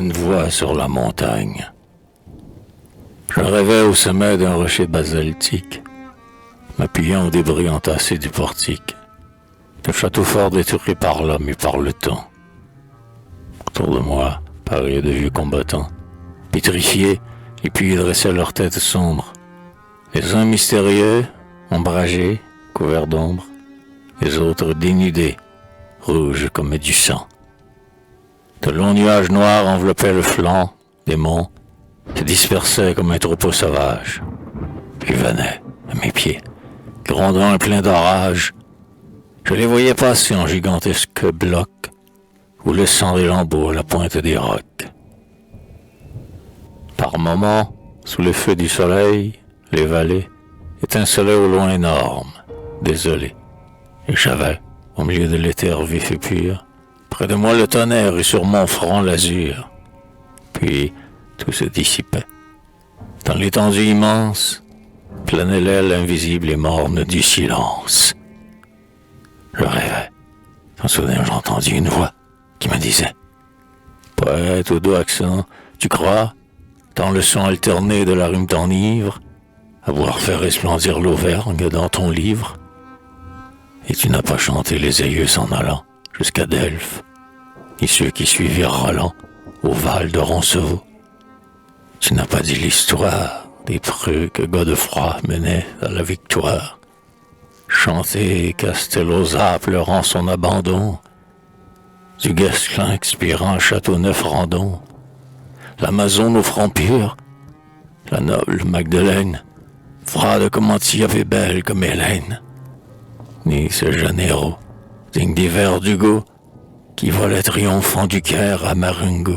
une voix sur la montagne. Je rêvais au sommet d'un rocher basaltique, m'appuyant aux débris entassés du portique, d'un château fort détruit par l'homme et par le temps. Autour de moi, pareil de vieux combattants, pétrifiés, et puis ils dressaient leurs têtes sombres. Les uns mystérieux, ombragés, couverts d'ombre, les autres dénudés, rouges comme du sang. De longs nuages noirs enveloppaient le flanc des monts, se dispersaient comme un troupeau sauvage, puis venaient à mes pieds, grondant et plein d'orage. Je les voyais passer en gigantesques blocs, ou laissant des lambeaux à la pointe des rocs. Par moments, sous le feu du soleil, les vallées étincelaient au loin énormes, désolées. Et j'avais, au milieu de l'éther vif et pur, près de moi le tonnerre et sur mon front l'azur. Puis tout se dissipait. Dans l'étendue immense, planait l'aile invisible et morne du silence. Je rêvais. Quand soudain j'entendis une voix qui me disait « Poète au doux accent, tu crois, dans le son alterné de la rime t'enivre, avoir fait resplendir l'auvergne dans ton livre? Et tu n'as pas chanté les aïeux s'en allant jusqu'à Delphes, ni ceux qui suivirent Roland au Val de Roncevaux. Tu n'as pas dit l'histoire des preux que Godefroy menait à la victoire, chanté Castellosa pleurant son abandon, du Guesclin expirant à Châteauneuf-Randon, l'Amazone au front pur, la noble Magdeleine, froide comme Antiope et belle comme Hélène, ni ce jeune héros, digne des vers d'Hugo, qui volait triomphant du Caire à Marengo.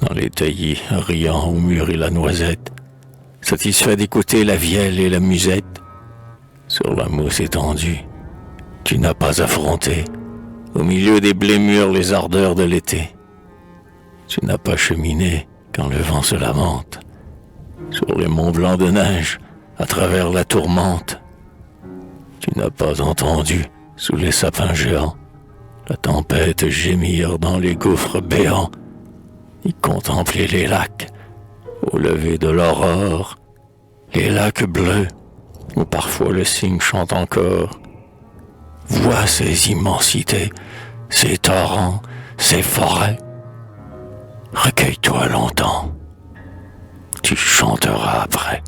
Dans les taillis, riant au mûr et la noisette, satisfait d'écouter la vielle et la musette, sur la mousse étendue, tu n'as pas affronté, au milieu des blés mûrs, les ardeurs de l'été. Tu n'as pas cheminé quand le vent se lamente, sur les monts blancs de neige, à travers la tourmente. Tu n'as pas entendu, sous les sapins géants, la tempête gémir dans les gouffres béants, ni contempler les lacs, au lever de l'aurore, les lacs bleus, où parfois le cygne chante encore. Vois ces immensités, ces torrents, ces forêts. Recueille-toi longtemps, tu chanteras après.